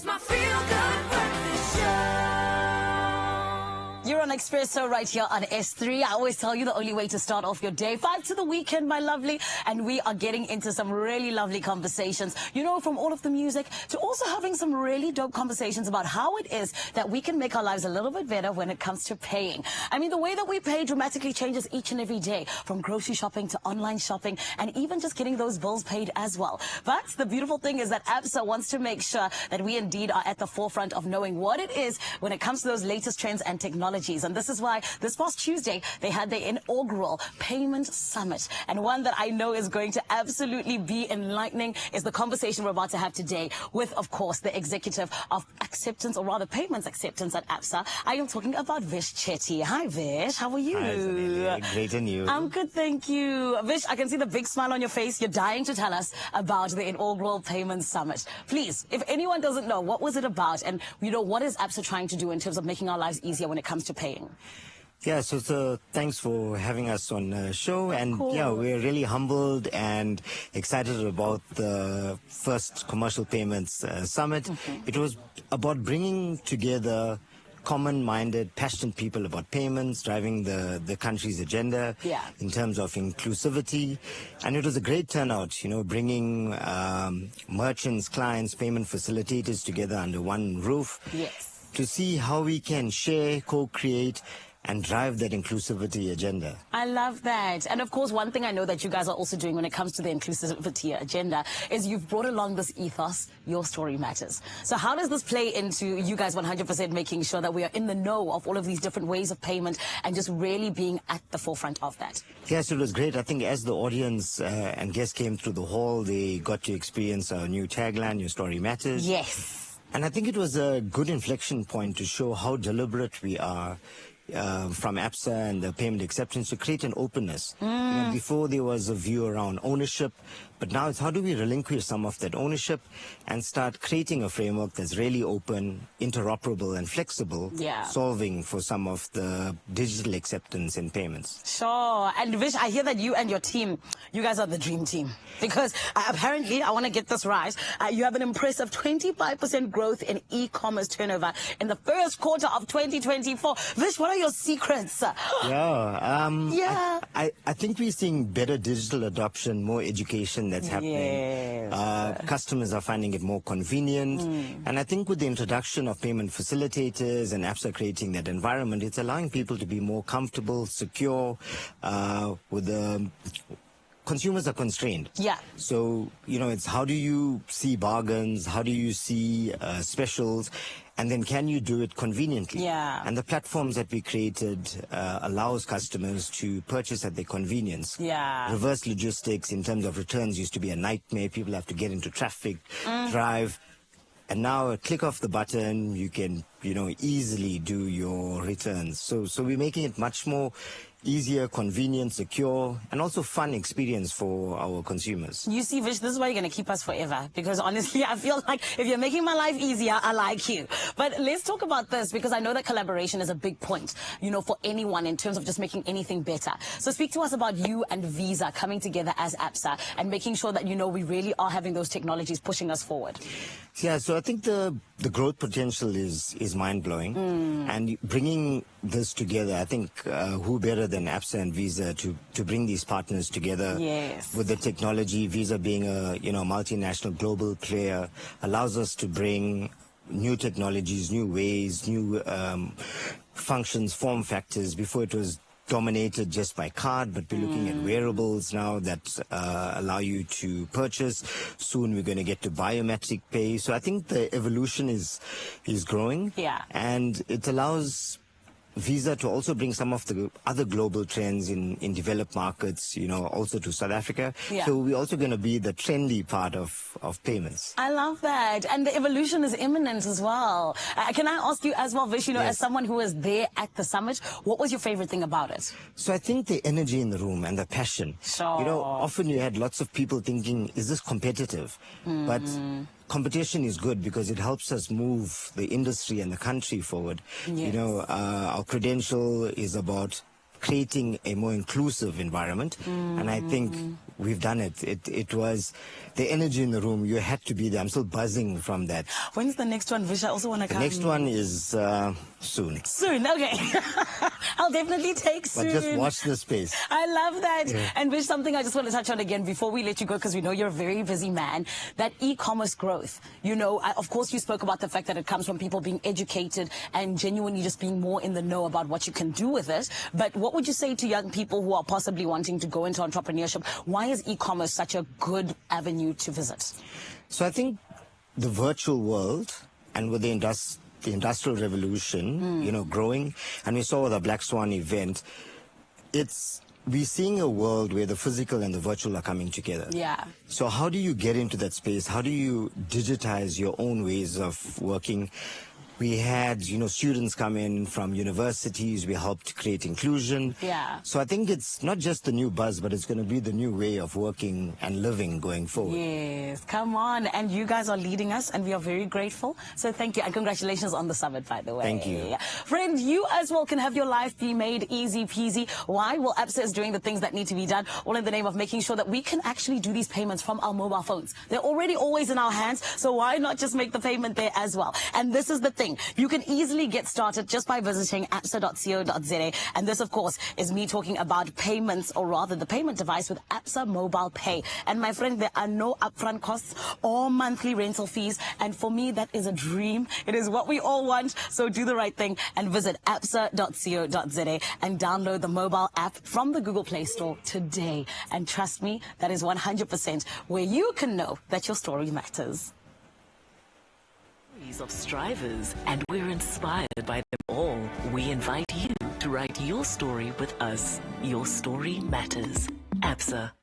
my feel-good breakfast show. You're on Expresso right here on S3. I always tell you the only way to start off your day. 5 to the weekend, my lovely. And we are getting into some really lovely conversations, you know, from all of the music to also having some really dope conversations about how it is that we can make our lives a little bit better when it comes to paying. I mean, the way that we pay dramatically changes each and every day, from grocery shopping to online shopping and even just getting those bills paid as well. But the beautiful thing is that Absa wants to make sure that we indeed are at the forefront of knowing what it is when it comes to those latest trends and technologies. And this is why this past Tuesday, they had their inaugural Payment Summit. And one that I know is going to absolutely be enlightening is the conversation we're about to have today with, of course, the executive of acceptance, or rather payments acceptance at Absa. I am talking about Vish Chetty. Hi, Vish. How are you? Hi, Zanelli. Great, and you? I'm good, thank you. Vish, I can see the big smile on your face. You're dying to tell us about the inaugural Payment Summit. Please, if anyone doesn't know, what was it about? And, you know, what is Absa trying to do in terms of making our lives easier when it comes to paying? Yeah, so thanks for having us on the show. And yeah, we're really humbled and excited about the first commercial payments summit. It was about bringing together common-minded, passionate people about payments, driving the country's agenda in terms of inclusivity. And it was a great turnout, you know, bringing merchants, clients, payment facilitators together under one roof to see how we can share, co-create, and drive that inclusivity agenda. I love that. And of course, one thing I know that you guys are also doing when it comes to the inclusivity agenda is you've brought along this ethos, your story matters. So how does this play into you guys 100% making sure that we are in the know of all of these different ways of payment and just really being at the forefront of that? Yes, it was great. I think as the audience and guests came through the hall, they got to experience our new tagline, Your Story Matters. Yes. And I think it was a good inflection point to show how deliberate we are from Absa and the payment acceptance to create an openness. You know, before there was a view around ownership, but now it's how do we relinquish some of that ownership and start creating a framework that's really open, interoperable and flexible, solving for some of the digital acceptance in payments. Sure. And Vish, I hear that you and your team, you guys are the dream team. Because apparently, I want to get this right, you have an impressive 25% growth in e-commerce turnover in the first quarter of 2024. Vish, what are your secrets? I think we're seeing better digital adoption, more education that's happening. Customers are finding it more convenient. And I think with the introduction of payment facilitators and Absa creating that environment, it's allowing people to be more comfortable, secure, with the consumers are constrained. So, you know, it's how do you see bargains? How do you see specials? And then can you do it conveniently? And the platforms that we created allows customers to purchase at their convenience. Reverse logistics in terms of returns used to be a nightmare. People have to get into traffic, drive. And now a click of the button, you can, you know, easily do your returns. So we're making it much more easier, convenient, secure, and also fun experience for our consumers. You see, Vish, this is why you're going to keep us forever. Because honestly, I feel like if you're making my life easier, I like you. But let's talk about this, because I know that collaboration is a big point, you know, for anyone in terms of just making anything better. So speak to us about you and Visa coming together as Absa and making sure that, you know, we really are having those technologies pushing us forward. Yeah, so I think the growth potential is mind-blowing. And bringing this together, I think who better than Absa and Visa to bring these partners together with the technology. Visa being a, you know, multinational global player allows us to bring new technologies, new ways, new functions, form factors. Before it was dominated just by card, but we're looking at wearables now that allow you to purchase. Soon we're going to get to biometric pay. So I think the evolution is growing. And it allows Visa to also bring some of the other global trends in developed markets, you know, also to South Africa. So we're also going to be the trendy part of payments. I love that. And the evolution is imminent as well. Can I ask you as well, Vish, you know, as someone who was there at the summit, what was your favorite thing about it? So I think the energy in the room and the passion. You know, often you had lots of people thinking, is this competitive? But competition is good because it helps us move the industry and the country forward. You know, our credential is about creating a more inclusive environment. And I think we've done it. It was the energy in the room. You had to be there. I'm still buzzing from that. When's the next one, Vish? I also want to come. The next one is soon. Soon, okay. I'll definitely take soon. But just watch the space. I love that. Yeah. And Vish, something I just want to touch on again before we let you go, because we know you're a very busy man, that e-commerce growth. You know, of course you spoke about the fact that it comes from people being educated and genuinely just being more in the know about what you can do with it. But what would you say to young people who are possibly wanting to go into entrepreneurship? Why is e-commerce such a good avenue to visit? So I think the virtual world, and with the industrial revolution, you know, growing, and we saw the Black Swan event, we're seeing a world where the physical and the virtual are coming together. Yeah. So how do you get into that space? How do you digitize your own ways of working? We had, you know, students come in from universities. We helped create inclusion. Yeah. So I think it's not just the new buzz, but it's going to be the new way of working and living going forward. Yes, come on. And you guys are leading us, and we are very grateful. So thank you, and congratulations on the summit, by the way. Thank you. Friend, you as well can have your life be made easy peasy. Why? Well, Absa is doing the things that need to be done, all in the name of making sure that we can actually do these payments from our mobile phones. They're already always in our hands, so why not just make the payment there as well? And this is the thing. You can easily get started just by visiting absa.co.za. And this, of course, is me talking about payments, or rather the payment device with Absa Mobile Pay. And my friend, there are no upfront costs or monthly rental fees. And for me, that is a dream. It is what we all want. So do the right thing and visit absa.co.za and download the mobile app from the Google Play Store today. And trust me, that is 100% where you can know that your story matters. Of strivers, and we're inspired by them all. We invite you to write your story with us. Your story matters. Absa.